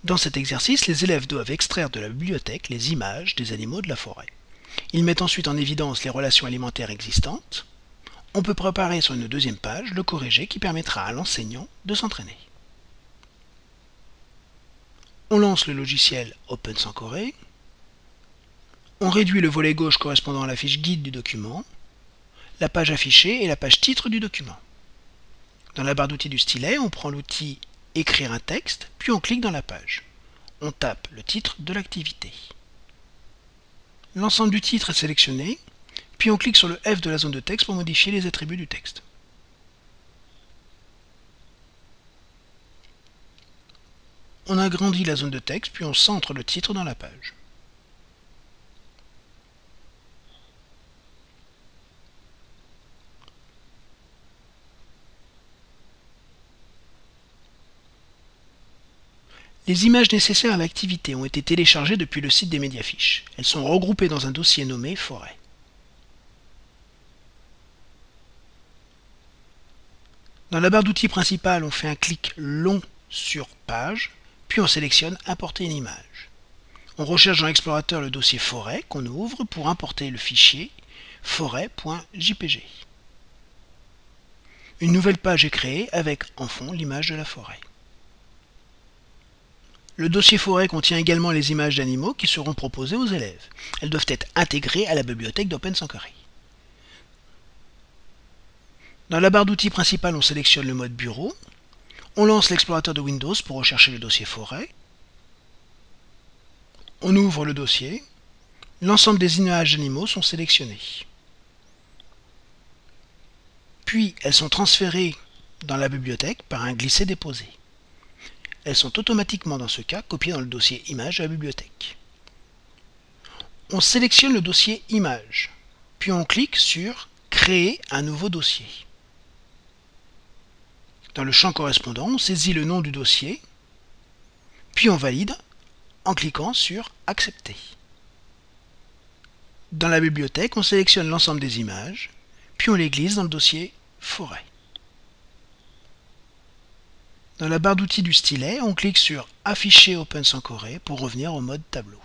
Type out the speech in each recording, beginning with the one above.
Dans cet exercice, les élèves doivent extraire de la bibliothèque les images des animaux de la forêt. Ils mettent ensuite en évidence les relations alimentaires existantes. On peut préparer sur une deuxième page le corrigé qui permettra à l'enseignant de s'entraîner. On lance le logiciel Open sans Corée. On réduit le volet gauche correspondant à la fiche guide du document, la page affichée et la page titre du document. Dans la barre d'outils du stylet, on prend l'outil Écrire un texte, puis on clique dans la page. On tape le titre de l'activité. L'ensemble du titre est sélectionné, puis on clique sur le F de la zone de texte pour modifier les attributs du texte. On agrandit la zone de texte, puis on centre le titre dans la page. Les images nécessaires à l'activité ont été téléchargées depuis le site des Mediafiches. Elles sont regroupées dans un dossier nommé Forêt. Dans la barre d'outils principale, on fait un clic long sur Page, puis on sélectionne Importer une image. On recherche dans l'explorateur le dossier Forêt qu'on ouvre pour importer le fichier forêt.jpg. Une nouvelle page est créée avec en fond l'image de la forêt. Le dossier forêt contient également les images d'animaux qui seront proposées aux élèves. Elles doivent être intégrées à la bibliothèque d'Open sans Corée. Dans la barre d'outils principale, on sélectionne le mode bureau. On lance l'explorateur de Windows pour rechercher le dossier forêt. On ouvre le dossier. L'ensemble des images d'animaux sont sélectionnées. Puis, elles sont transférées dans la bibliothèque par un glisser-déposer. Elles sont automatiquement, dans ce cas, copiées dans le dossier Images de la bibliothèque. On sélectionne le dossier Images, puis on clique sur Créer un nouveau dossier. Dans le champ correspondant, on saisit le nom du dossier, puis on valide en cliquant sur Accepter. Dans la bibliothèque, on sélectionne l'ensemble des images, puis on les glisse dans le dossier Forêt. Dans la barre d'outils du stylet, on clique sur Afficher Open sans Corée pour revenir au mode tableau.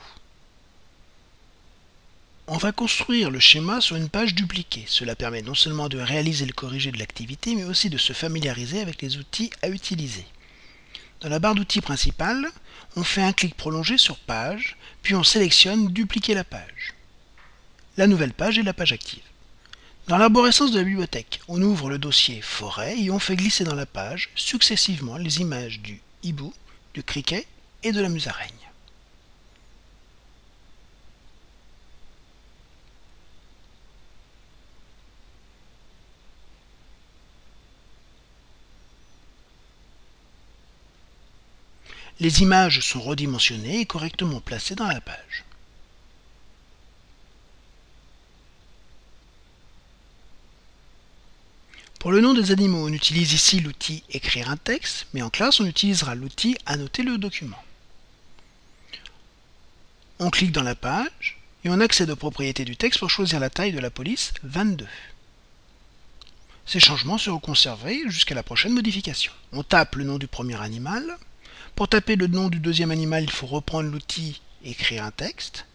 On va construire le schéma sur une page dupliquée. Cela permet non seulement de réaliser le corrigé de l'activité, mais aussi de se familiariser avec les outils à utiliser. Dans la barre d'outils principale, on fait un clic prolongé sur Page, puis on sélectionne Dupliquer la page. La nouvelle page est la page active. Dans l'arborescence de la bibliothèque, on ouvre le dossier Forêt et on fait glisser dans la page successivement les images du hibou, du criquet et de la musaraigne. Les images sont redimensionnées et correctement placées dans la page. Pour le nom des animaux, on utilise ici l'outil Écrire un texte, mais en classe, on utilisera l'outil Annoter le document. On clique dans la page et on accède aux propriétés du texte pour choisir la taille de la police 22. Ces changements seront conservés jusqu'à la prochaine modification. On tape le nom du premier animal. Pour taper le nom du deuxième animal, il faut reprendre l'outil Écrire un texte.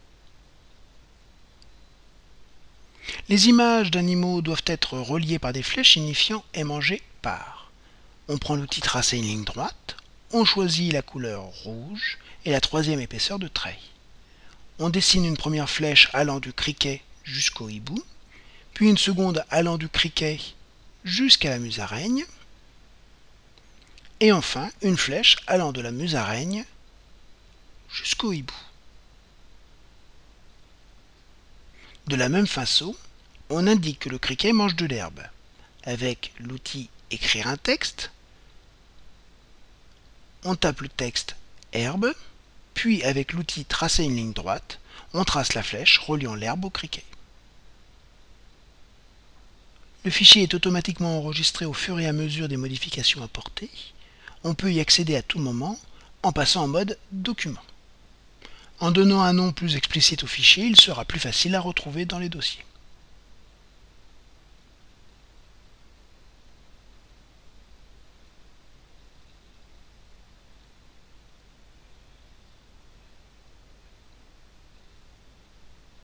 Les images d'animaux doivent être reliées par des flèches signifiant est mangé par. On prend l'outil Tracer une ligne droite, on choisit la couleur rouge et la troisième épaisseur de trait. On dessine une première flèche allant du criquet jusqu'au hibou, puis une seconde allant du criquet jusqu'à la musaraigne, et enfin une flèche allant de la musaraigne jusqu'au hibou. De la même façon, on indique que le criquet mange de l'herbe. Avec l'outil Écrire un texte, on tape le texte herbe, puis avec l'outil Tracer une ligne droite, on trace la flèche reliant l'herbe au criquet. Le fichier est automatiquement enregistré au fur et à mesure des modifications apportées. On peut y accéder à tout moment en passant en mode document. En donnant un nom plus explicite au fichier, il sera plus facile à retrouver dans les dossiers.